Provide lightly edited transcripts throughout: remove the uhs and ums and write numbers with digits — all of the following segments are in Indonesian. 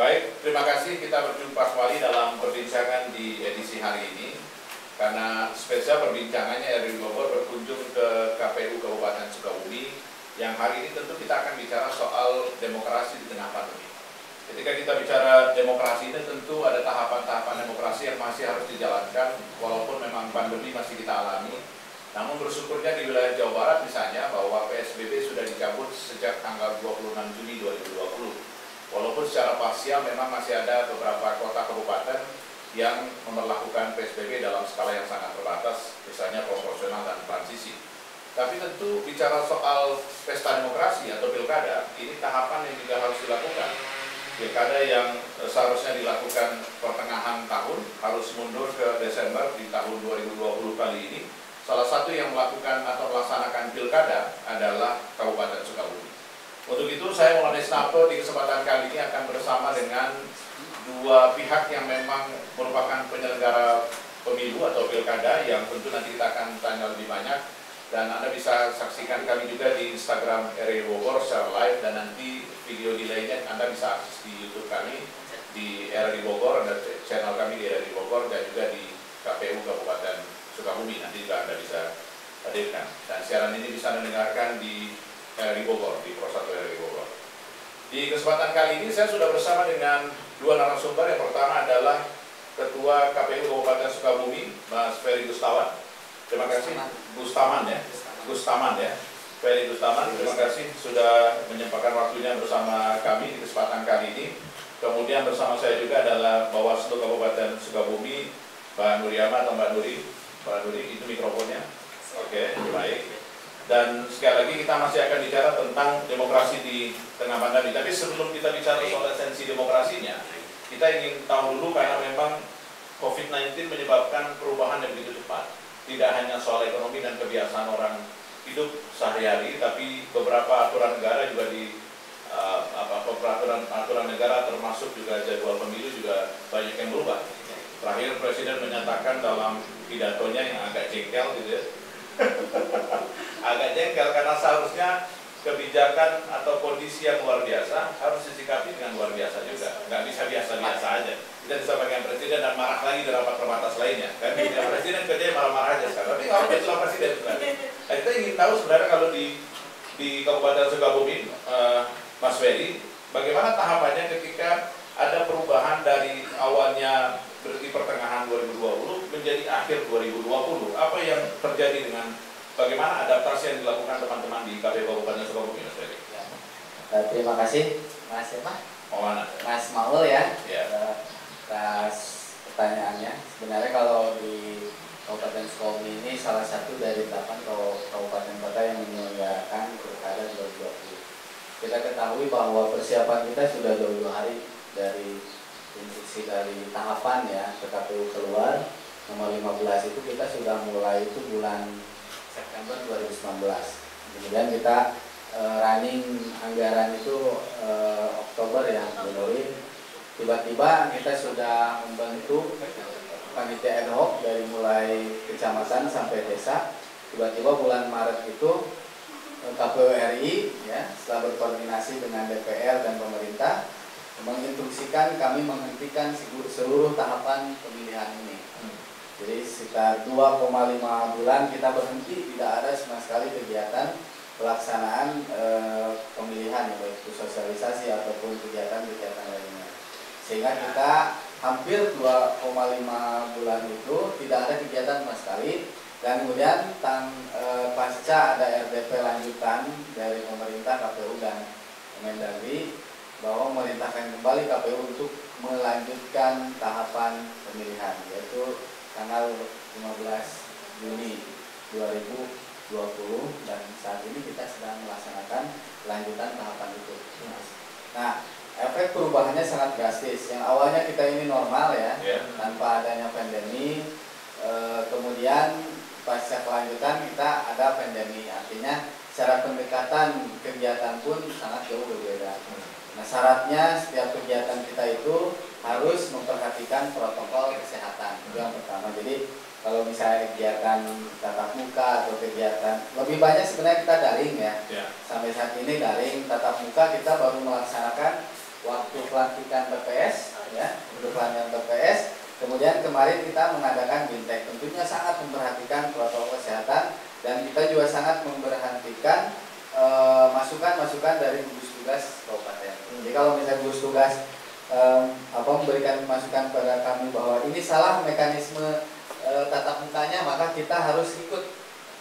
Baik, terima kasih kita berjumpa kembali dalam perbincangan di edisi hari ini. Karena spesial perbincangannya RRI Bogor berkunjung ke KPU Kabupaten Sukabumi, yang hari ini tentu kita akan bicara soal demokrasi di tengah pandemi. Ketika kita bicara demokrasi ini tentu ada tahapan-tahapan demokrasi yang masih harus dijalankan walaupun memang pandemi masih kita alami. Namun bersyukurnya di wilayah Jawa Barat misalnya bahwa PSBB sudah dicabut sejak tanggal 26 Juni 2020. Walaupun secara parsial memang masih ada beberapa kota kabupaten yang memperlakukan PSBB dalam skala yang sangat terbatas, misalnya proporsional dan transisi. Tapi tentu bicara soal pesta demokrasi atau pilkada, ini tahapan yang juga harus dilakukan. Pilkada yang seharusnya dilakukan pertengahan tahun harus mundur ke Desember di tahun 2020 kali ini. Salah satu yang melakukan atau melaksanakan pilkada adalah Kabupaten Sukabumi. Untuk itu saya Maulana Isnafto di kesempatan kali ini akan bersama dengan dua pihak yang memang merupakan penyelenggara pemilu atau pilkada yang tentu nanti kita akan tanya lebih banyak, dan Anda bisa saksikan kami juga di Instagram RRI Bogor secara live, dan nanti video delaynya Anda bisa akses di YouTube kami di RRI Bogor, ada channel kami di RRI Bogor dan juga di KPU Kabupaten Sukabumi, nanti juga Anda bisa hadirkan. Dan siaran ini bisa Anda dengarkan di RRI Bogor, di Pro 1 RRI Bogor. Di kesempatan kali ini saya sudah bersama dengan dua narasumber. Yang pertama adalah Ketua KPU Kabupaten Sukabumi, Mas Ferry Gustaman. Terima kasih, Gustaman ya. Ferry Gustaman, terima kasih sudah menyempatkan waktunya bersama kami di kesempatan kali ini. Kemudian bersama saya juga adalah Bawaslu Kabupaten Sukabumi, Mbak Nuriyama atau Mbak Nuri. Mbak Nuri, itu mikrofonnya. Oke, baik. Dan sekali lagi kita masih akan bicara tentang demokrasi di tengah pandemi. Tapi sebelum kita bicara soal esensi demokrasinya, kita ingin tahu dulu karena memang COVID-19 menyebabkan perubahan yang begitu cepat. Tidak hanya soal ekonomi dan kebiasaan orang hidup sehari-hari, tapi beberapa aturan negara juga aturan negara termasuk juga jadwal pemilu juga banyak yang berubah. Terakhir Presiden menyatakan dalam pidatonya yang agak jengkel gitu ya. Agak jengkel karena seharusnya kebijakan atau kondisi yang luar biasa harus disikapi dengan luar biasa juga. Nggak bisa biasa-biasa aja. Kita disampaikan Presiden dan marah lagi di rapat terbatas lainnya. Kan Presiden kerjanya marah-marah aja sekarang. Tapi kalau itulah Presiden sebenarnya. Nah, kita ingin tahu sebenarnya kalau di Kabupaten Sukabumi, Mas Ferry, bagaimana tahapannya ketika ada perubahan dari awalnya berarti pertengahan 2020 menjadi akhir 2020. Apa yang terjadi dengan bagaimana adaptasi yang dilakukan teman-teman di KPU Kabupaten Sukabumi, Mas Ferry? Ya. Terima kasih, Mas Maulana. Mas Maul ya, Ya. atas pertanyaannya. Sebenarnya kalau di Kabupaten Sukabumi ini salah satu dari 8 kabupaten kota yang menyelenggarakan pilkada 2020. Kita ketahui bahwa persiapan kita sudah jauh-jauh hari dari instruksi dari tahapan ya ke KPU keluar nomor 15 itu kita sudah mulai itu bulan September 2019. Kemudian kita running anggaran itu Oktober ya, Januari. Tiba-tiba kita sudah membentuk panitia ad hoc dari mulai kecamatan sampai desa. Tiba-tiba bulan Maret itu KPU RI ya, setelah berkoordinasi dengan DPR dan pemerintah menginstruksikan kami menghentikan seluruh tahapan pemilihan ini. Jadi sekitar 2,5 bulan kita berhenti, tidak ada sama sekali kegiatan pelaksanaan pemilihan, baik itu sosialisasi ataupun kegiatan-kegiatan lainnya. Sehingga kita hampir 2,5 bulan itu tidak ada kegiatan sama sekali. Dan kemudian pasca ada RDP lanjutan dari pemerintah, KPU dan Kemendagri bahwa memerintahkan kembali KPU untuk melanjutkan tahapan pemilihan, yaitu tanggal 15 Juni 2020, dan saat ini kita sedang melaksanakan lanjutan tahapan itu. Nah, efek perubahannya sangat drastis. Yang awalnya kita ini normal ya, tanpa adanya pandemi, kemudian pasca kelanjutan kita ada pandemi, artinya secara pendekatan kegiatan pun sangat jauh berbeda. Nah, syaratnya setiap kegiatan kita itu harus memperhatikan protokol kesehatan, itu yang pertama. Jadi kalau misalnya kegiatan tatap muka atau kegiatan lebih banyak sebenarnya kita daring ya. Sampai saat ini daring. Tatap muka kita baru melaksanakan waktu pelantikan TPS, ya, untuk pelantikan TPS. Kemudian kemarin kita mengadakan bintek, tentunya sangat memperhatikan protokol kesehatan dan kita juga sangat memperhatikan masukan-masukan dari gugus tugas kabupaten. Jadi kalau misalnya gugus tugas memberikan masukan pada kami bahwa ini salah mekanisme tatap mukanya, maka kita harus ikut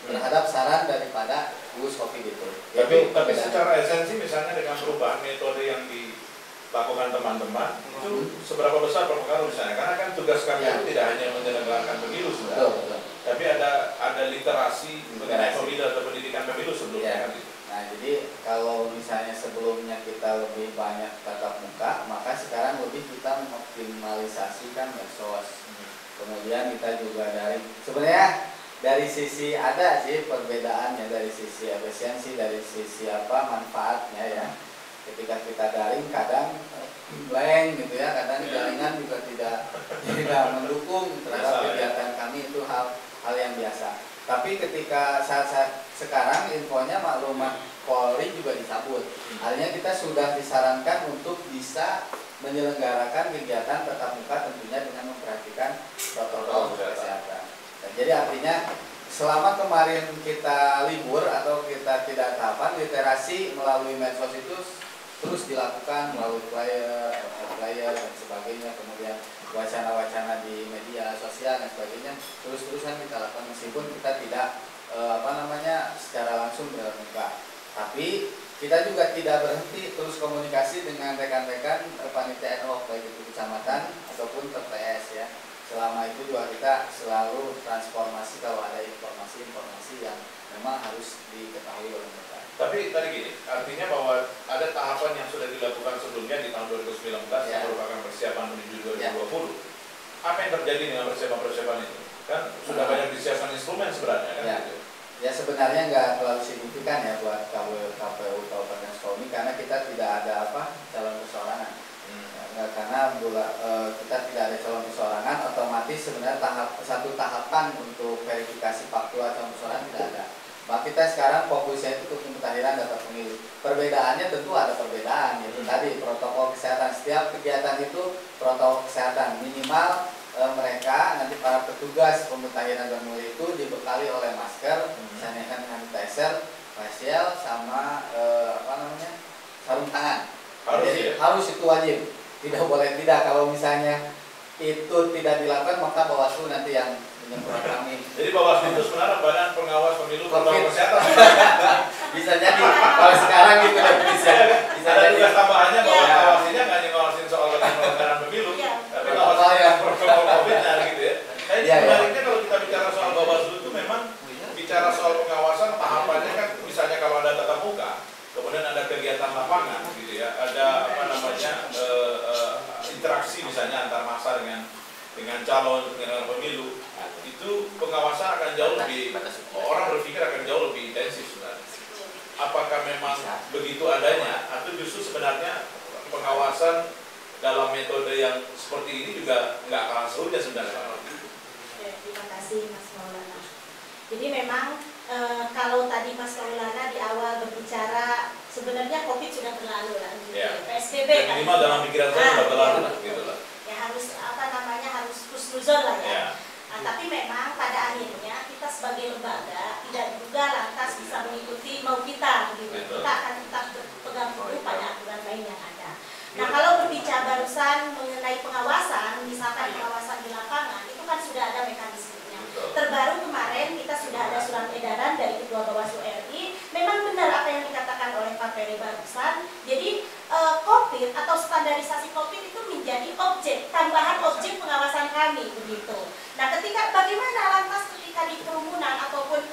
terhadap saran daripada gugus Covid itu. Tapi secara esensi misalnya dengan perubahan metode yang dilakukan teman-teman itu seberapa besar berpengaruh misalnya? Karena kan tugas kami itu tidak hanya menyelenggarakan pemilu sebenarnya, tapi ada literasi mengenai pemilu atau pendidikan pemilu sebelumnya. Kan, gitu. Nah, jadi kalau misalnya sebelumnya kita lebih banyak tatap muka, maka sekarang lebih kita mengoptimalisasikan medsos. Kemudian kita juga sebenarnya dari sisi ada sih perbedaannya, dari sisi efisiensi, dari sisi manfaatnya ya. Ketika kita daring kadang blank gitu ya, kadang jaringan juga tidak mendukung terhadap kegiatan kami, itu hal yang biasa. Tapi ketika saat sekarang infonya maklumat Polri juga dicabut. Artinya kita sudah disarankan untuk bisa menyelenggarakan kegiatan tatap muka tentunya dengan memperhatikan protokol kesehatan. Dan jadi artinya selama kemarin kita libur atau kita tidak tahapan, literasi melalui medsos itu terus dilakukan melalui flyer dan sebagainya, kemudian wacana-wacana di media sosial dan sebagainya terus-terusan kita lakukan meskipun kita tidak secara langsung bertatap muka. Tapi kita juga tidak berhenti terus komunikasi dengan rekan-rekan panitia NO baik itu kecamatan ataupun TPS ya. Selama itu juga kita selalu transformasi kalau ada informasi-informasi yang memang harus diketahui oleh mereka. Tapi tadi gini, artinya bahwa ada tahapan yang sudah dilakukan sebelumnya di tahun 2019 yang merupakan persiapan menuju 2020. Apa yang terjadi dengan persiapan itu? Kan sudah banyak disiapkan instrumen sebenarnya kan gitu. Ya sebenarnya nggak terlalu signifikan ya buat KPU Kabupaten Sukabumi karena kita tidak ada calon perseorangan. Karena kita tidak ada calon perseorangan, otomatis sebenarnya satu tahapan untuk verifikasi faktual calon perseorangan tidak ada. Maka kita sekarang fokusnya itu untuk pemutahiran data pemilu. Perbedaannya tentu ada perbedaan, yaitu tadi protokol kesehatan. Setiap kegiatan itu protokol kesehatan minimal mereka nanti para petugas pemutahiran data pemilu itu dibekali oleh masker, sanitizer, facial, sama sarung tangan. Harus itu wajib. Tidak boleh tidak. Kalau misalnya itu tidak dilakukan maka Bawaslu nanti yang menyemprot kami. Jadi Bawaslu itu sebenarnya badan pengawas pemilu protokol kesehatan. Bisa jadi kalau sekarang gitu bisa ada jadi. tugas tambahannya bahwa ngawasinya nggak hanya ngawasin soal penyelenggaraan pemilu, tapi ngawasin protokol COVID-nya gitu ya. Nah ini menariknya kalau kita bicara soal Bawaslu itu memang bicara soal pengawasan tahapannya kan misalnya kalau ada tatap muka, kemudian ada kegiatan lapangan gitu ya, ada interaksi misalnya antar massa dengan calon dengan pemilu, itu pengawasan akan jauh lebih, orang berpikir akan jauh lebih intensif sebenarnya. Apakah memang begitu adanya atau justru sebenarnya pengawasan dalam metode yang seperti ini juga nggak kalah serunya sebenarnya? Terima kasih Mas Maulana. Jadi memang kalau tadi Mas Maulana di awal berbicara sebenarnya COVID sudah berlalu lah, gitu. PSBB kan. Minimal dalam pikiran saya sudah berlalu lah, gitu lah. Ya harus husnuzon lah ya. Nah, tapi memang pada akhirnya kita sebagai lembaga tidak juga lantas bisa mengikuti mau kita, gitu. Kita akan tetap berpegang teguh pada aturan lain yang ada. Nah, kalau berbicara barusan mengenai pengawasan, misalkan pengawasan di lapangan, itu kan sudah ada mekanismenya. Terbaru kemarin kita sudah ada surat edaran dari Ketua Bawaslu RI. Memang benar apa yang dikatakan oleh Pak Ferry barusan. Jadi COVID atau standarisasi COVID itu menjadi tambahan objek pengawasan kami begitu. Nah, ketika bagaimana lantas ketika di kerumunan ataupun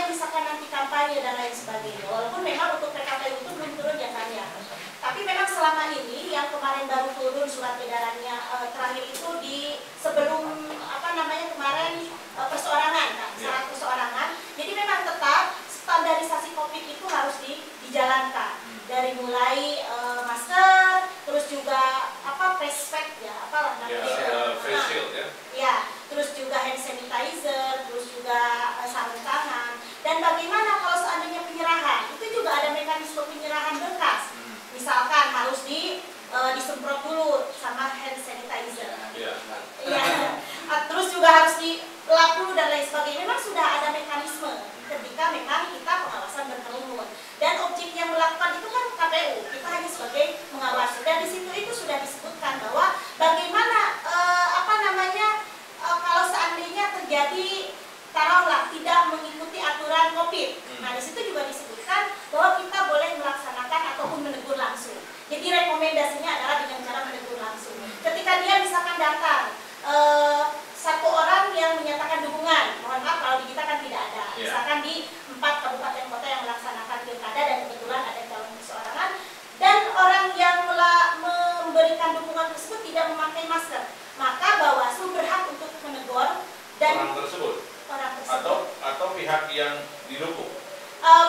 misalkan nanti kampanye dan lain sebagainya. Walaupun memang untuk PKPU itu belum turun jasanya. Tapi memang selama ini yang kemarin baru turun surat edarannya terakhir itu di sebelum kemarin perseorangan, syarat perseorangan. Jadi memang tetap standarisasi COVID itu harus dijalankan dari mulai masker, terus juga face pack ya, face shield ya. Ya, terus juga hand sanitizer, terus juga sarung tangan. Dan bagaimana kalau seandainya penyerahan? Itu juga ada mekanisme penyerahan berkas. Misalkan harus di terjadi taruhlah tidak mengikuti aturan COVID. Nah, di situ juga disebutkan bahwa kita boleh melaksanakan ataupun menegur langsung. Jadi rekomendasinya adalah dengan cara menegur langsung. Ketika dia misalkan datang, satu orang yang menyatakan dukungan, mohon maaf kalau di kita kan tidak ada. Misalkan di 4 kabupaten kota yang melaksanakan pilkada dan kebetulan ada calon perseorangan, dan orang yang memberikan dukungan tersebut tidak memakai masker, maka Bawaslu berhak untuk menegur dan orang tersebut. Atau pihak yang didukung.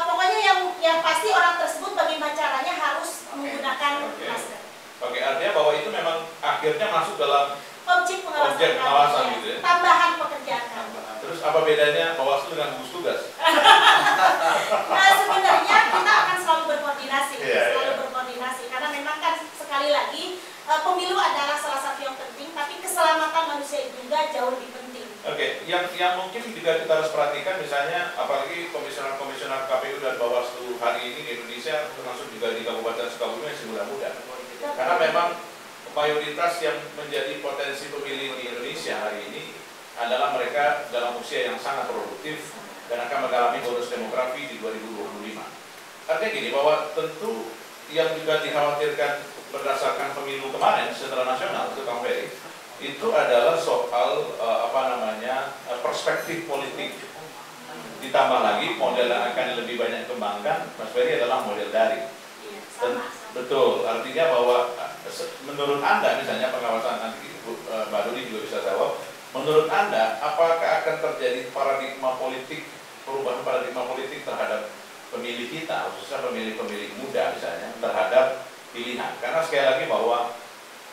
Pokoknya yang pasti orang tersebut bagaimana caranya harus menggunakan masker. Oke, artinya bahwa itu memang akhirnya masuk dalam objek pengawasan gitu ya. Tambahan pekerjaan kami. Terus apa bedanya Bawaslu dengan gugus tugas? Sebenarnya kita akan selalu berkoordinasi, karena memang kan sekali lagi pemilu adalah salah satu yang penting, tapi keselamatan manusia juga jauh lebih penting. Oke, yang mungkin juga kita harus perhatikan misalnya apalagi komisioner-komisioner KPU dan Bawaslu hari ini di Indonesia, termasuk juga di Kabupaten Sukabumi masih muda-muda. Karena memang mayoritas yang menjadi potensi pemilih di Indonesia hari ini adalah mereka dalam usia yang sangat produktif dan akan mengalami bonus demografi di 2025. Artinya gini, bahwa tentu yang juga dikhawatirkan berdasarkan pemilu kemarin secara nasional itu Kang Ferry, itu adalah soal perspektif politik. Ditambah lagi model yang akan lebih banyak dikembangkan, Mas Ferry, adalah model daring. Betul, artinya bahwa menurut Anda misalnya pengawasan nanti Mbak Duli juga bisa jawab, menurut Anda apakah akan terjadi paradigma politik, perubahan paradigma politik terhadap pemilih kita, khususnya pemilih-pemilih muda misalnya, terhadap pilihan? Karena sekali lagi bahwa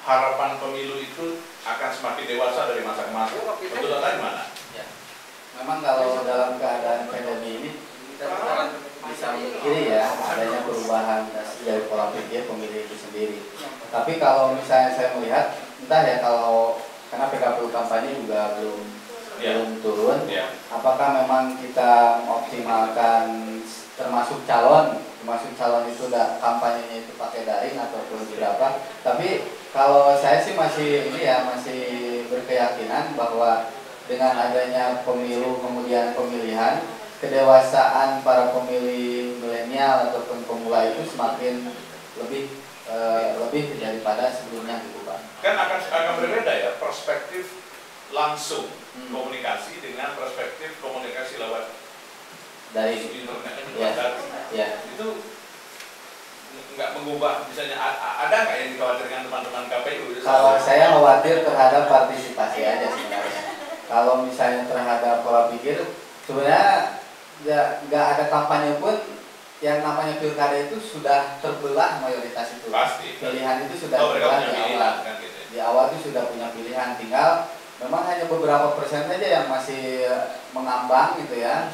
harapan pemilu itu akan semakin dewasa dari masa ke masa. Betul atau gimana? Ya. Memang kalau dalam keadaan pandemi ini kita bisa memikiri ya adanya perubahan dari pola pikir pemilih itu sendiri. Tapi kalau misalnya saya melihat, entah ya kalau karena PKPU kampanye juga belum turun, apakah memang kita mengoptimalkan termasuk calon itu kampanyenya itu pakai daring ataupun berapa? Tapi kalau saya sih masih berkeyakinan bahwa dengan adanya pemilu kemudian pemilihan, kedewasaan para pemilih milenial ataupun pemula itu semakin lebih daripada sebelumnya gitu Pak. Kan akan berbeda ya perspektif langsung komunikasi dengan perspektif komunikasi lewat dari internet itu nggak mengubah, misalnya ada nggak yang dikhawatirkan teman-teman KPU? Kalau saya khawatir terhadap partisipasi aja sebenarnya. Kalau misalnya terhadap pola pikir, sebenarnya nggak ada kampanye pun yang namanya pilkada itu sudah terbelah mayoritas itu. Pasti. Pilihan itu sudah terbelah di awal. Kan gitu ya? Di awal itu sudah punya pilihan, tinggal memang hanya beberapa persen saja yang masih mengambang gitu ya.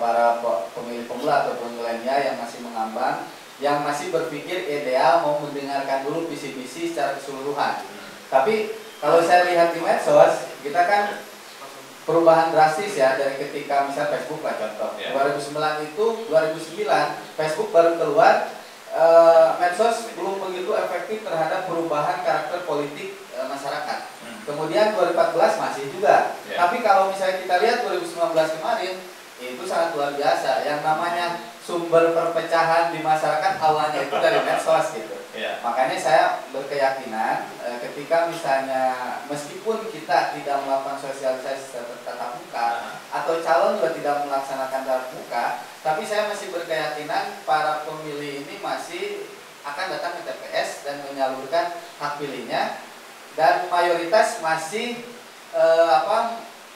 Para pemilih pemula ataupun milenial yang masih mengambang, yang masih berpikir ideal mau mendengarkan dulu visi-visi secara keseluruhan. Tapi kalau saya lihat di medsos, kita kan perubahan drastis ya dari ketika misalnya Facebook lah contoh. 2009 Facebook baru keluar, medsos belum begitu efektif terhadap perubahan karakter politik masyarakat. Kemudian 2014 masih juga. Tapi kalau misalnya kita lihat 2019 kemarin, itu sangat luar biasa. Yang namanya sumber perpecahan di masyarakat awalnya itu dari medsos gitu. Makanya saya berkeyakinan ketika misalnya meskipun kita tidak melakukan sosialisasi tatap muka atau calon juga tidak melaksanakan tatap muka, tapi saya masih berkeyakinan para pemilih ini masih akan datang ke TPS dan menyalurkan hak pilihnya, dan mayoritas masih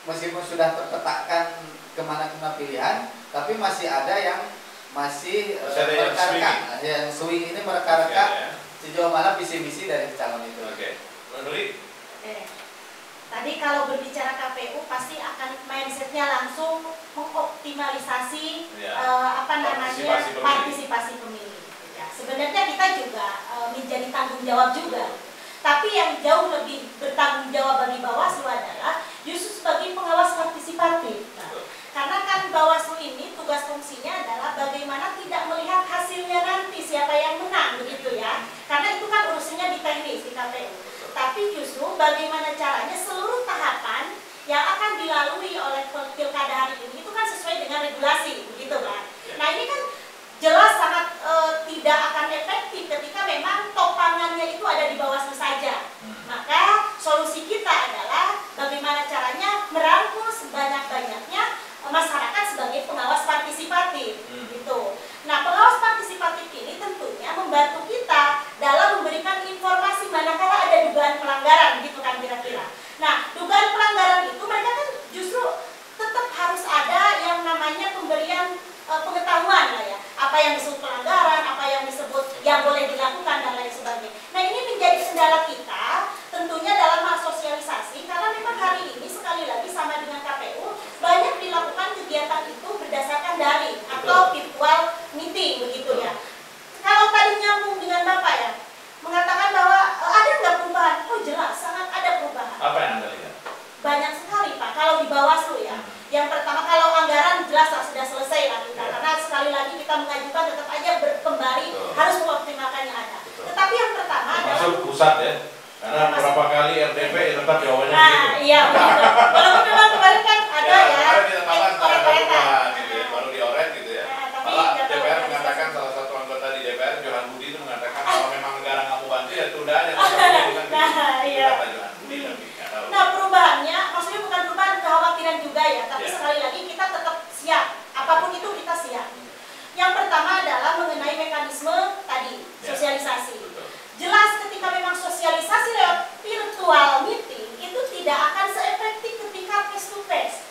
meskipun sudah terpetakan kemana-mana pilihan, tapi masih ada yang masih mereka-reka, yang swing ini mereka-reka sejauh mana visi-visi dari calon itu. Tadi kalau berbicara KPU pasti akan mindsetnya langsung mengoptimalisasi partisipasi pemilih. Ya, sebenarnya kita juga menjadi tanggung jawab juga. Tapi yang jauh lebih bertanggung jawab bagi Bawaslu adalah justru sebagai pengawas partisipatif. Karena kan Bawaslu ini tugas fungsinya adalah bagaimana tidak melihat hasilnya nanti siapa yang menang begitu ya. Karena itu kan urusannya di teknis di KPU. Tapi justru bagaimana caranya seluruh tahapan yang akan dilalui kita mengajukan tetap aja kembali harus mengoptimalkan yang ada. Tetapi yang pertama masuk pusat ya, karena beberapa kali RDP tetap jawabannya gitu. Iya begitu. Walaupun memang kemarin kan ada kemarin kita tahan oret-oretan gitu ya, baru dioret gitu ya. Malah DPR mengatakan, salah satu anggota di DPR Johan Budi itu mengatakan kalau memang negara nggak mau bantu ya tunda aja. Nah perubahannya maksudnya bukan perubahan kekhawatiran juga ya, tapi sekali lagi kita tetap siap, apapun itu kita siap. Yang pertama adalah mengenai mekanisme tadi, sosialisasi. Jelas ketika memang sosialisasi lewat virtual meeting itu tidak akan seefektif ketika face to face,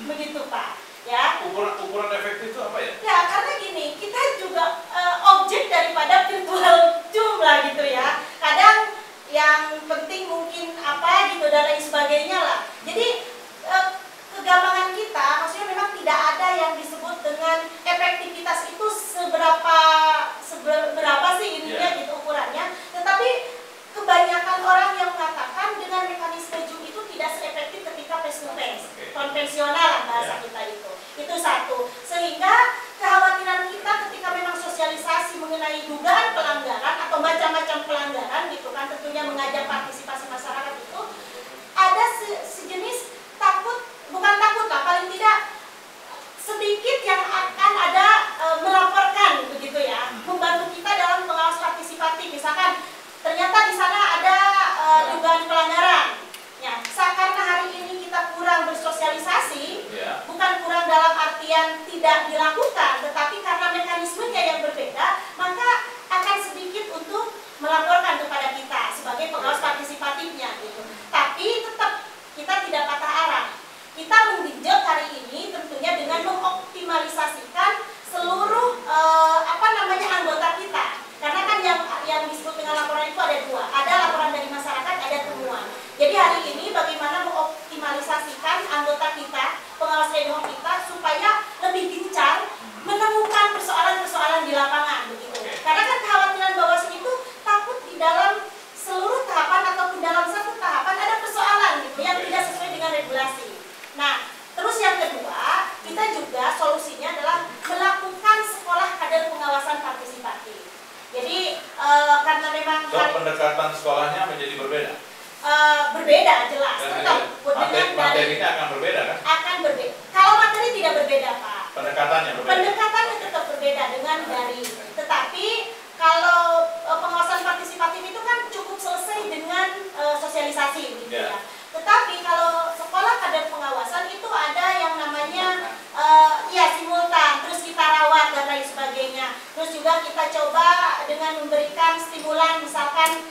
begitu Pak. Ya. Ukuran efektif itu apa ya? Ya karena gini, kita juga objek daripada virtual Zoom lah gitu ya. Kadang yang penting mungkin apa gitu dan lain sebagainya lah. Jadi kegampangan kita, maksudnya memang tidak ada yang disebut dengan efektivitas itu seberapa sih ininya gitu ukurannya. Tetapi kebanyakan orang yang mengatakan dengan mekanisme Zoom itu tidak seefektif ketika face to face, konvensional lah bahasa kita itu. Itu satu. Sehingga kekhawatiran kita ketika memang sosialisasi mengenai dugaan pelanggaran atau macam-macam pelanggaran gitu kan, tentunya mengajak partisipasi masyarakat itu ada sejenis takut, bukan takut lah, paling tidak sedikit yang akan ada melaporkan begitu ya, membantu kita dalam pengawas partisipatif. Misalkan ternyata di sana ada dugaan pelanggaran. Ya, karena hari ini kita kurang bersosialisasi, bukan kurang dalam artian tidak dilakukan, tetapi karena mekanismenya yang berbeda, maka akan sedikit untuk melaporkan kepada kita sebagai pengawas partisipatifnya gitu. Tapi tetap kita tidak patah arah. Kita menggenjot hari ini tentunya dengan mengoptimalisasikan seluruh anggota kita. Karena kan yang disebut dengan laporan itu ada dua, ada laporan dari masyarakat, ada temuan. Jadi hari ini bagaimana mengoptimalisasikan anggota kita, pengawas ad hoc kita supaya lebih gencar menemukan persoalan-persoalan di lapangan begitu. Karena kan kekhawatiran Bawaslu itu takut di dalam seluruh tahapan ataupun dalam satu tahapan ada persoalan gitu yang tidak sesuai dengan regulasi. Nah, terus yang kedua, kita juga solusinya adalah melakukan sekolah kader pengawasan partisipatif. Jadi karena memang pendekatan sekolahnya menjadi berbeda. Berbeda jelas. Materinya akan berbeda kan? Akan berbeda. Kalau materi tidak berbeda Pak. Pendekatannya berbeda. Pendekatannya tetap berbeda dengan dari. Tetapi kalau pengawasan partisipatif itu kan cukup selesai dengan sosialisasi gitu ya. Tetapi kalau sekolah kader pengawasan itu ada yang namanya simultan, terus kita rawat dan lain sebagainya. Terus juga kita coba dengan memberikan stimulan misalkan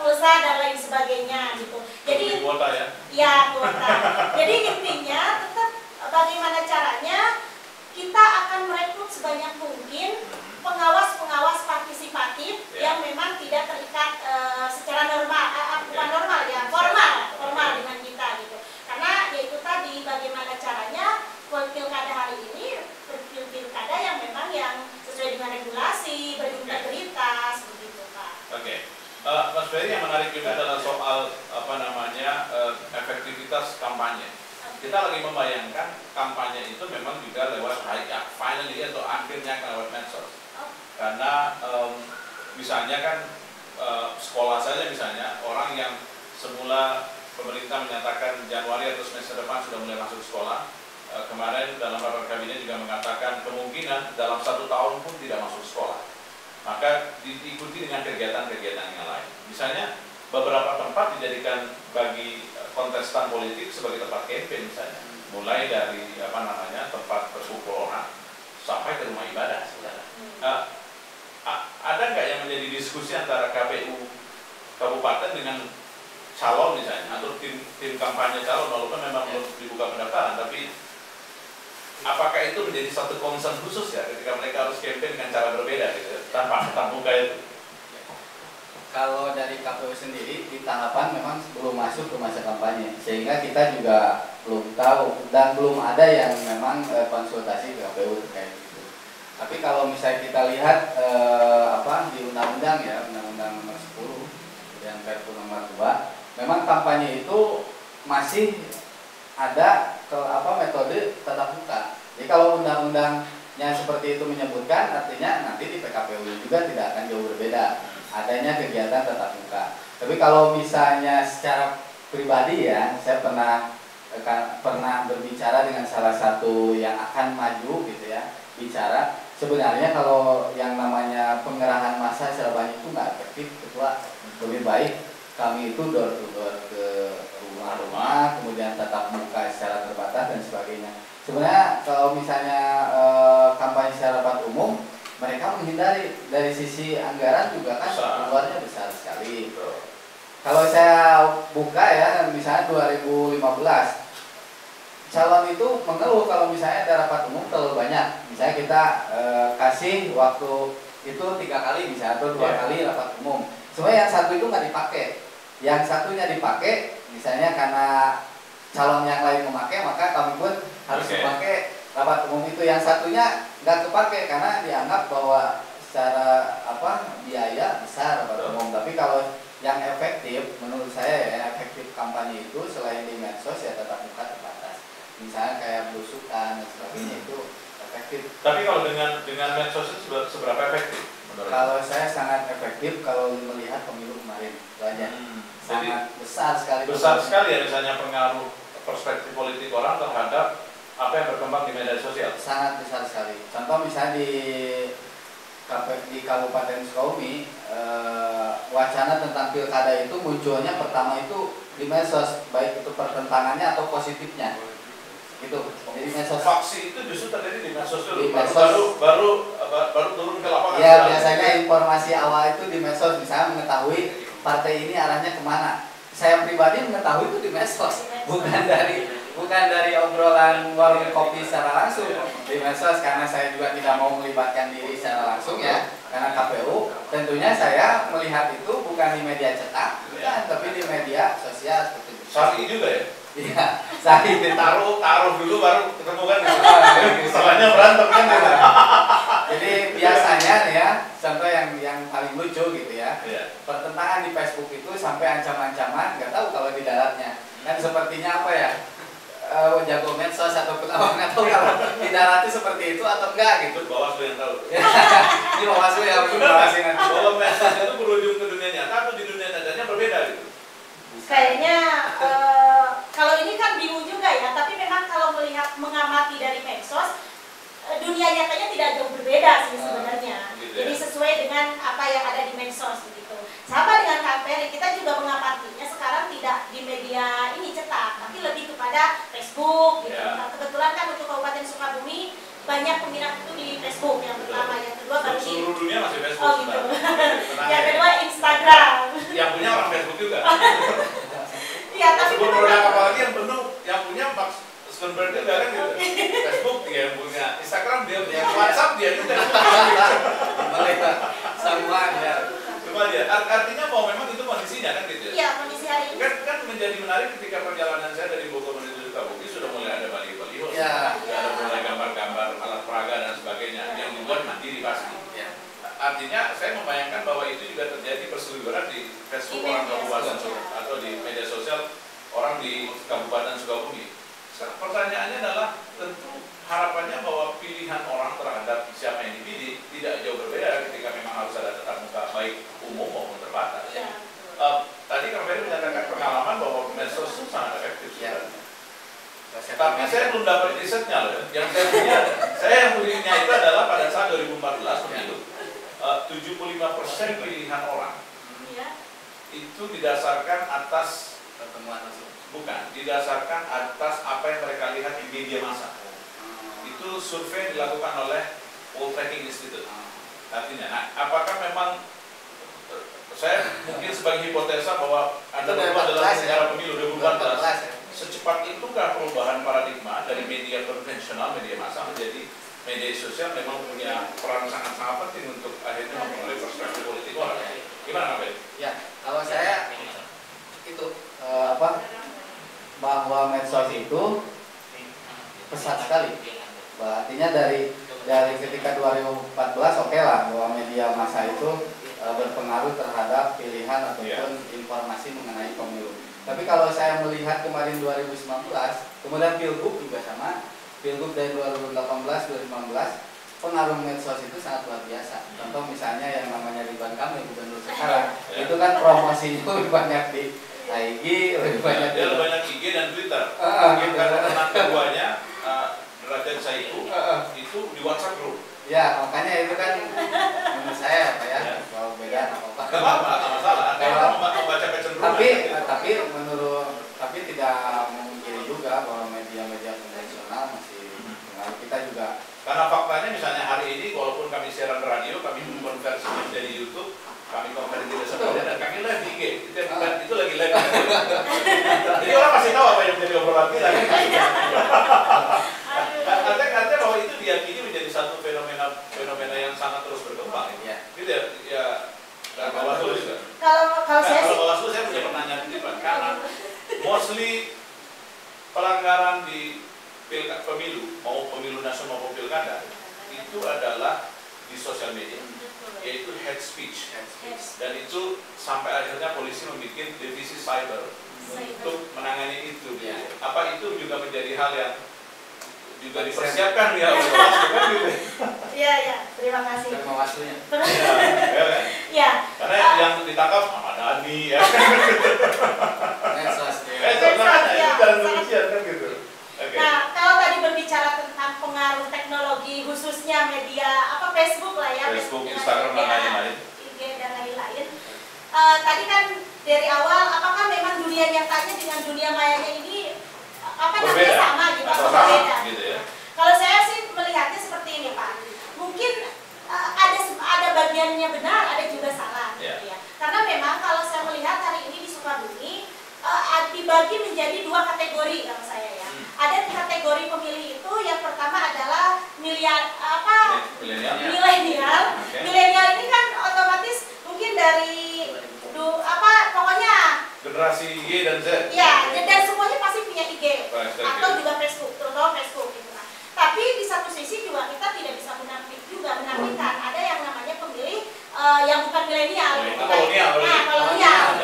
pulsa dan lain sebagainya gitu. Jadi kuota ya? Ya kuota. Jadi intinya tetap bagaimana caranya kita akan merekrut sebanyak mungkin pengawas-pengawas partisipatif yang memang tidak terikat secara normal, bukan normal ya, formal dengan kita gitu. Karena yaitu tadi bagaimana caranya pilkada hari ini pilkada yang memang yang sesuai dengan regulasi, berintegritas begitu Pak. Oke. Mas Ferry, yang menarik juga adalah soal efektivitas kampanye. Kita lagi membayangkan kampanye itu memang juga lewat finally atau akhirnya lewat medsos. Karena misalnya kan sekolah saja misalnya, orang yang semula pemerintah menyatakan Januari atau semester depan sudah mulai masuk sekolah, kemarin dalam rapat kabinet juga mengatakan kemungkinan dalam 1 tahun pun tidak masuk sekolah. Maka diikuti dengan kegiatan-kegiatan yang lain. Misalnya beberapa tempat dijadikan bagi kontestan politik sebagai tempat campaign misalnya, mulai dari tempat berkumpul orang sampai ke rumah ibadah sebenarnya. Ada nggak yang menjadi diskusi antara KPU kabupaten dengan calon misalnya atau tim kampanye calon, walaupun memang belum dibuka pendaftaran, tapi apakah itu menjadi satu concern khusus ya ketika mereka harus campaign dengan cara berbeda gitu tanpa tatap muka itu? Kalau dari KPU sendiri di tahapan memang belum masuk ke masa kampanye, sehingga kita juga belum tahu dan belum ada yang memang konsultasi ke KPU terkait itu. Tapi kalau misalnya kita lihat di undang-undang ya, Undang-Undang Nomor 10 dan Perpu Nomor 2, memang kampanye itu masih ada metode tatap muka. Jadi kalau undang-undang yang seperti itu menyebutkan artinya nanti di PKPU juga tidak akan jauh berbeda, adanya kegiatan tatap muka. Tapi kalau misalnya secara pribadi ya, saya pernah berbicara dengan salah satu yang akan maju gitu ya, bicara sebenarnya kalau yang namanya pengerahan massa secara banyak itu nggak efektif, ketua. Lebih baik kami itu door to door ke rumah-rumah, kemudian tatap muka secara terbatas dan sebagainya. Sebenarnya kalau misalnya kampanye secara rapat umum, mereka menghindari dari sisi anggaran juga kan keluarnya besar sekali. Kalau saya buka ya, misalnya 2015, calon itu mengeluh kalau misalnya ada rapat umum terlalu banyak. Misalnya kita kasih waktu itu 3 kali misalnya atau 2 kali rapat umum. Sebenarnya yang satu itu nggak dipakai, yang satunya dipakai, misalnya karena calon yang lain memakai, maka kami pun harus memakai rapat umum itu. Yang satunya nggak kepake karena dianggap bahwa secara biaya besar rapat umum. Tapi kalau yang efektif, menurut saya ya, efektif kampanye itu selain di medsos ya tatap muka terbatas. Misalnya kayak belusukan dan sebagainya itu efektif. Tapi kalau dengan medsos itu seberapa efektif? Kalau saya sangat efektif kalau melihat pemilu kemarin, itu aja. Sangat besar sekali. Besar sekali ya misalnya pengaruh perspektif politik orang terhadap apa yang berkembang di media sosial. Sangat besar sekali. Contoh misalnya di Kabupaten Sukabumi, wacana tentang pilkada itu munculnya pertama itu di medsos, baik itu pertentangannya atau positifnya. Itu jadi medsos. Faksi itu justru terjadi di medsos dulu. Di medsos. Baru turun ke lapangan. Ya biasanya informasi awal itu di medsos, misalnya mengetahui partai ini arahnya kemana. Saya pribadi mengetahui itu di medsos, bukan dari obrolan warung kopi secara langsung di medsos, karena saya juga tidak mau melibatkan diri secara langsung ya, karena KPU. Tentunya saya melihat itu bukan di media cetak, tapi di media sosial seperti itu. Saat juga ya? Iya, saat itu taruh dulu baru ketemu kan. Salahnya berantem kan. Jadi biasanya nih ya, contoh yang paling lucu gitu ya, pertentangan di Facebook itu sampai ancam-ancaman, nggak tahu kalau di daratnya. Kan sepertinya apa ya, jago medsos ataupun apa, nggak tahu kalau di darat itu seperti itu atau enggak gitu. Bawaslu yang tahu. Ini Bawaslu yang mengawasi nanti. Bahwa medsos itu berujung ke dunia nyata atau di dunia nyatanya berbeda gitu. Kayaknya kalau ini kan bingung juga ya, tapi memang kalau melihat mengamati dari medsos, dunia nyatanya tidak jauh berbeda sih sebenarnya. Gitu ya. Jadi sesuai dengan apa yang ada di medsos begitu. Sama dengan KPR, kita juga mengamatinya sekarang tidak di media ini cetak, tapi lebih kepada Facebook gitu. Nah, kebetulan kan untuk Kabupaten Sukabumi banyak peminat itu di Facebook yang pertama, yang kedua baru di seluruh dunia masih Facebook. Oh gitu. Yang kedua Instagram. Yang punya orang Facebook juga. Iya, tapi sebelum produk apalagi yang penuh, yang punya Max Zuckerberg juga kan gitu. Facebook dia yang punya, Instagram dia punya, WhatsApp dia juga. Semua dia. Cuma dia, artinya bahwa memang itu kondisinya kan gitu ya. Iya, kondisi hari ini. Kan menjadi menarik ketika perjalanan saya dari Bogor menuju Sukabumi sudah mulai ada baliho-baliho, sudah ada mulai gambar-gambar alat peraga dan sebagainya yang dibuat mandiri pasti. Artinya saya membayangkan bahwa itu juga terjadi perseliweran di Facebook orang kabupaten atau di media sosial orang di Kabupaten Sukabumi. Pertanyaannya adalah tentu harapannya bahwa pilihan orang terhadap siapa yang dipilih tidak jauh berbeda ketika memang harus ada tatap muka baik umum maupun terbatas. Tadi Kang Ferry menyatakan pengalaman bahwa medsos itu sangat efektif. Tapi saya belum dapat risetnya loh. Yang saya punya itu adalah pada saat 2014 pemilu. 75% pilihan orang itu didasarkan atas pertemuan langsung. Bukan, didasarkan atas apa yang mereka lihat di media massa. Itu survei dilakukan oleh Poll Tracking Institute. Artinya, nah, apakah memang saya mungkin sebagai hipotesa bahwa Anda berdua adalah penyelenggara pemilu 2014, secepat itukah perubahan paradigma dari media konvensional, media massa menjadi media sosial memang punya peran sangat-sangat penting untuk akhirnya mempengaruhi perspektif politik orang. Gimana Kang Ferry? Ya, kalau saya itu bahwa medsos itu pesat sekali. Artinya dari ketika 2014 oke lah bahwa media massa itu berpengaruh terhadap pilihan ataupun informasi mengenai pemilu. Tapi kalau saya melihat kemarin 2019, kemudian Pilgub juga sama. Pilgub dari 2018-2019 pengaruh medsos itu sangat luar biasa. Contoh misalnya yang namanya Ridwan Kamil gubernur sekarang, itu kan promosinya lebih banyak di IG, lebih banyak IG dan Twitter. Gitu. Karena teman keduanya Derajat Saiku itu di WhatsApp group. Ya, makanya itu kan menurut saya apa ya, kalau beda apa-apa. Nggak apa-apa, nggak masalah. Kalau membaca kecenderungan. Tapi tidak memungkiri juga bahwa media-media konvensional masih pengaruh kita juga. Karena faktanya misalnya hari ini walaupun kami siaran radio, kami konversi menjadi YouTube, kami konversi di semuanya dan kami live di IG. Itu lagi live. Jadi orang masih tahu apa yang menjadi obrolan kita. Artinya bahwa itu diyakini menjadi satu fenomena yang sangat terus berkembang. Gitu ya. Kalau Bawaslu juga. Kalau Bawaslu saya punya pertanyaan ini Pak, karena mostly pelanggaran di pemilu, mau pemilu nasional maupun pilkada, itu adalah di sosial media, yaitu hate speech. Dan itu sampai akhirnya polisi membuat divisi cyber untuk menangani itu. Apa itu juga menjadi hal yang juga dipersiapkan ya Bawaslu kan gitu. Iya, terima kasih. Bawaslunya. Ya. Karena yang ditangkap Ahmad Dhani ya. Medsos. Dalam demikian kan gitu. Nah, kalau tadi berbicara tentang pengaruh teknologi khususnya media Facebook lah ya, Facebook, Instagram dan lain-lain. IG dan lain-lain. Tadi kan dari awal apakah memang dunia nyatanya dengan dunia mayanya ini namanya sama gitu atau berbeda? Gitu ya. Kalau saya sih melihatnya seperti ini Pak. Mungkin ada bagiannya benar, ada juga salah gitu ya. Karena memang kalau saya melihat hari ini di Sukabumi dibagi menjadi dua kategori kalau saya ya. Ada kategori pemilih itu yang pertama adalah milenial. Milenial ini kan otomatis mungkin dari pokoknya generasi Y dan Z. Ya, dan semuanya pasti punya IG atau juga Facebook, terutama Facebook gitu. Tapi di satu sisi juga kita tidak bisa menafikan ada yang namanya pemilih yang bukan milenial, kolonial,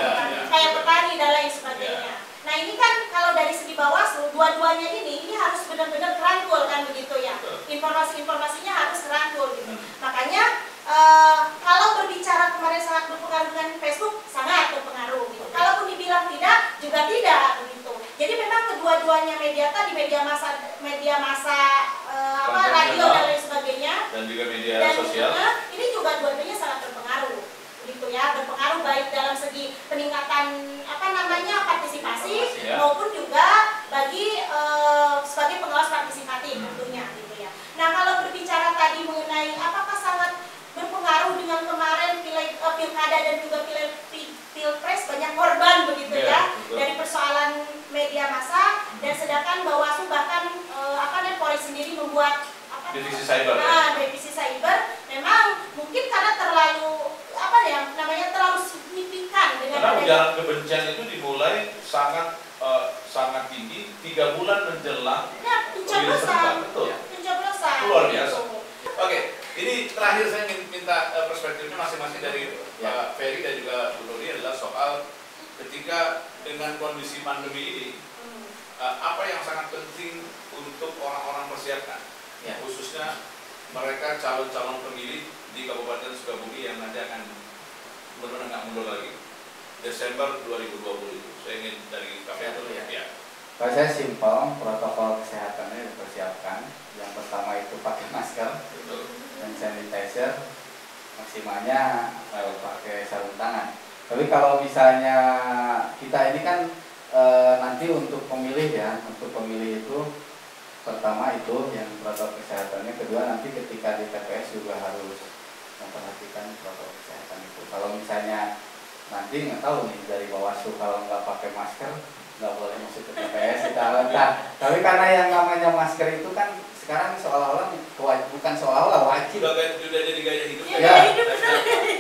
kayak petani dan lain sebagainya. Nah ini kan kalau dari segi Bawaslu, dua-duanya ini harus benar-benar kerangkul kan begitu ya. Informasinya harus kerangkul gitu. Makanya kalau berbicara kemarin sangat berpengaruh dengan Facebook, sangat berpengaruh gitu. Kalaupun dibilang tidak, juga tidak begitu. Jadi memang kedua-duanya media tadi, media massa radio dan lain sebagainya, dan juga media sosial. Ini juga dua-duanya sangat berpengaruh, gitu ya. Berpengaruh baik dalam segi peningkatan partisipasi maupun juga bagi sebagai pengawas partisipatif tentunya, gitu ya. Nah kalau berbicara tadi mengenai apakah sangat berpengaruh dengan kemarin pilkada dan juga pilpres banyak korban begitu ya dari persoalan media massa, dan sedangkan Bawaslu bahkan Polri sendiri membuat divisi cyber. Divisi cyber memang mungkin karena terlalu terlalu signifikan dengan karena ujaran kebencian itu dimulai sangat tinggi 3 bulan menjelang pencoblosan. Luar biasa. Oke, ini terakhir saya minta perspektifnya masing-masing dari Pak Ferry dan juga Bu Nuri adalah soal ketika dengan kondisi pandemi ini apa yang sangat penting untuk orang-orang persiapkan, khususnya mereka calon-calon pemilih di Kabupaten Sukabumi yang nanti akan benar-benar nggak mundur lagi Desember 2020 itu. Saya ingin dari KPU dulu ya. Kalau saya simpel, protokol kesehatannya dipersiapkan. Yang pertama itu pakai masker dan sanitizer, maksimalnya pakai sarung tangan. Tapi kalau misalnya kita ini kan nanti untuk pemilih untuk pemilih itu pertama itu yang protokol kesehatannya, kedua nanti ketika di TPS juga harus memperhatikan protokol kesehatan itu. Kalau misalnya nanti nggak tahu nih dari Bawaslu kalau nggak pakai masker nggak boleh masuk ke TPS tapi karena yang namanya masker itu kan sekarang seolah-olah bukan seolah-olah wajib. Sudah jadi gaya hidup.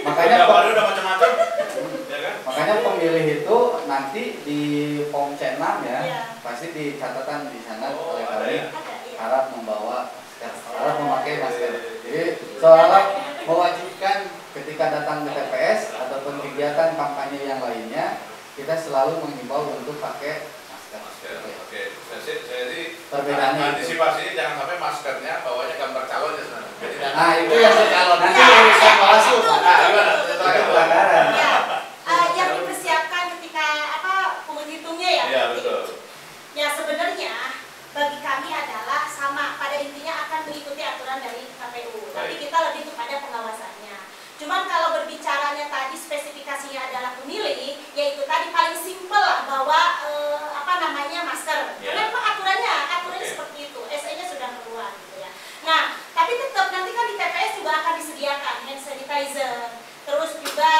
Makanya udah macam-macam. Makanya pemilih itu nanti di form C6 pasti di catatan di sana oleh kami harap membawa masker, harap memakai masker. Jadi seolah mewajibkan ketika datang ke TPS ataupun kegiatan kampanye yang lainnya kita selalu menghimbau untuk pakai masker. Saya sih perbedaannya antisipasinya jangan sampai maskernya bawanya gambar calonnya sebenarnya. Jadi Nah itu yang kalau nanti urusan masuk, Gimana? itu pelanggaran. Ya, yang dipersiapkan ketika penghitungnya ya. Iya, betul. Ya sebenarnya bagi kami adalah sama, pada intinya akan mengikuti aturan dari KPU. Tapi kita lebih kepada pengawasannya. Cuman kalau berbicaranya tadi spesifikasinya adalah pemilih, yaitu tadi paling simpel lah bahwa masker. Karena memang aturannya seperti itu. SE-nya sudah keluar gitu ya. Nah, tapi tetap nanti kan di TPS juga akan disediakan hand sanitizer. Terus juga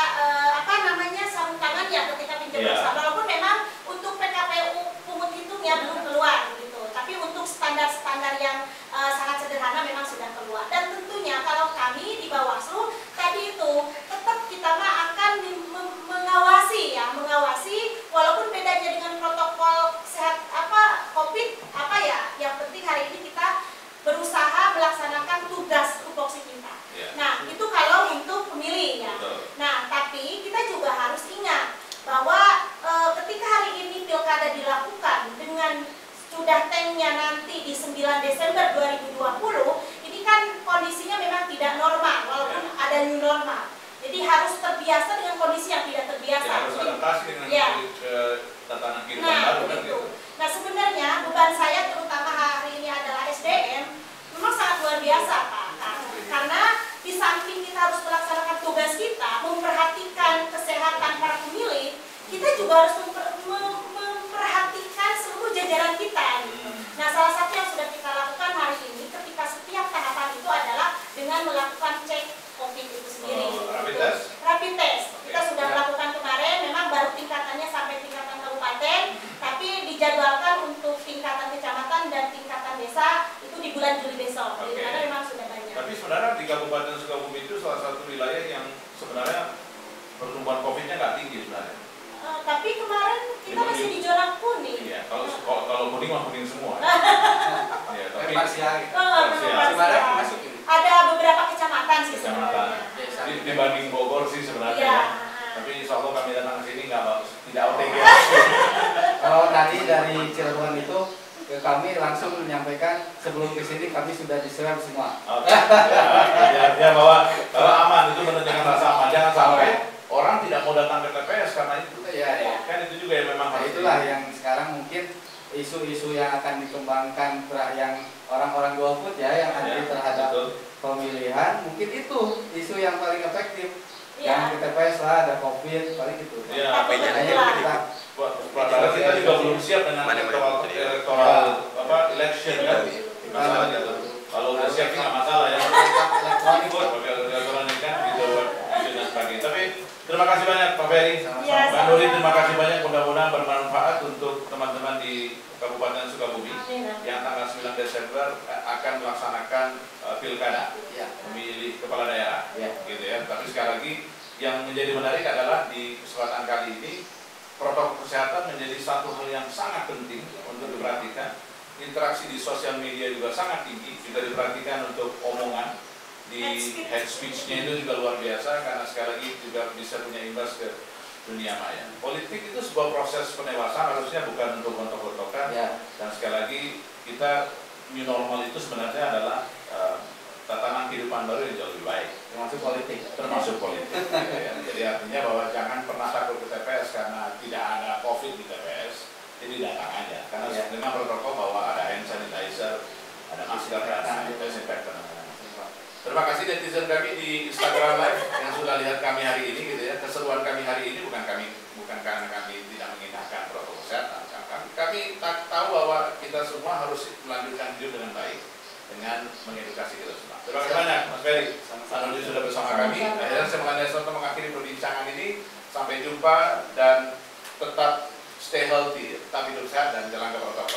sarung tangannya ketika pencoblosan. Walaupun memang untuk PKPU pungut hitungnya belum keluar gitu. Tapi untuk standar-standar yang sangat sederhana memang sudah keluar. Dan tentunya kalau kami di Bawaslu tadi itu tetap kita akan mengawasi walaupun bedanya dengan protokol sehat COVID yang penting hari ini kita berusaha melaksanakan tugas tupoksi kita. Nah, itu kalau untuk pemilih ya. Nah, tapi kita juga harus ingat bahwa ketika hari ini pilkada dilakukan dengan sudah tanknya nanti di 9 Desember 2020, ini kan kondisinya memang tidak normal walaupun ada new normal. Jadi harus terbiasa dengan kondisi yang tidak terbiasa. Harus adaptasi dengan tatanan kehidupan baru kan gitu. Nah, sebenarnya beban saya terutama hari ini adalah SDM memang sangat luar biasa, Pak. Karena di samping kita harus melaksanakan tugas kita, memperhatikan kesehatan para pemilih, kita juga harus memperhatikan seluruh jajaran kita. Gitu. Nah, salah satu yang sudah kita lakukan hari ini ketika setiap tahapan itu adalah dengan melakukan cek COVID itu sendiri. Rapid test. Kita sudah melakukan kemarin, memang baru tingkatannya sampai tingkatan kabupaten, tapi dijadwalkan untuk tingkatan kecamatan dan tingkatan desa itu di bulan Juli besok. Karena memang sudah banyak. Tapi sebenarnya di Kabupaten Sukabumi itu salah satu wilayah yang sebenarnya pertumbuhan COVID-nya nggak tinggi sebenarnya. Tapi kemarin kita masih di zona kuning. Iya, kalau kuning mah kuning semua. Ya, tapi masuk ini. Ada beberapa kecamatan sih sebenarnya. Dibanding Bogor sih sebenarnya. Ya. Tapi insya Allah kami datang ke sini nggak bagus, tidak OTG. Kalau tadi dari Cirebon itu kami langsung menyampaikan sebelum ke sini kami sudah diswab semua. Oke. Ya, bahwa aman itu menunjukkan rasa aman. Jangan sampai orang tidak mau datang ke TPS karena itu. Iya. Kan itu juga yang memang harus. Itulah yang sekarang mungkin isu-isu yang akan dikembangkan yang orang-orang golput ya yang anti terhadap pemilihan, mungkin itu isu yang paling efektif. Yang di TPS lah ada COVID, paling itu. Iya, padahal kita juga belum siap dengan electoral election kan. Masalah gitu. Kalau udah siap nggak masalah ya. Elektronik kan gitu dan sebagainya. Tapi terima kasih banyak Pak Ferry. Mbak Nuri, terima kasih banyak, mudah-mudahan bermanfaat untuk teman-teman di Kabupaten Sukabumi yang tanggal 9 Desember akan melaksanakan pilkada memilih kepala daerah, gitu ya. Tapi sekali lagi yang menjadi menarik adalah di kesempatan kali ini protokol kesehatan menjadi satu hal yang sangat penting untuk diperhatikan. Interaksi di sosial media juga sangat tinggi, juga diperhatikan untuk omongan di head speech-nya itu juga luar biasa karena sekali lagi juga bisa punya imbas ke dunia maya. Politik itu sebuah proses pendewasaan, harusnya bukan untuk gontok-gontokan. Dan sekali lagi kita new normal itu sebenarnya adalah tatanan kehidupan baru yang jauh lebih baik. Termasuk politik. Ya. Jadi artinya bahwa jangan pernah takut ke TPS karena tidak ada COVID di TPS. Jadi datang aja. Karena dengan protokol bahwa ada hand sanitizer, ada masker, ada desinfektan. Terima kasih netizen kami di Instagram Live yang sudah lihat kami hari ini gitu ya. Keseruan kami hari ini bukan karena kami tidak mengindahkan protokol kesehatan. Kami tahu bahwa kita semua harus melanjutkan hidup dengan baik dengan mengedukasi kita semua. Terima kasih banyak Mas Ferry. Pak Nuri sudah bersama kami. Akhirnya saya mengakhiri perbincangan ini. Sampai jumpa dan tetap stay healthy, tetap hidup sehat dan jalan ke protokol.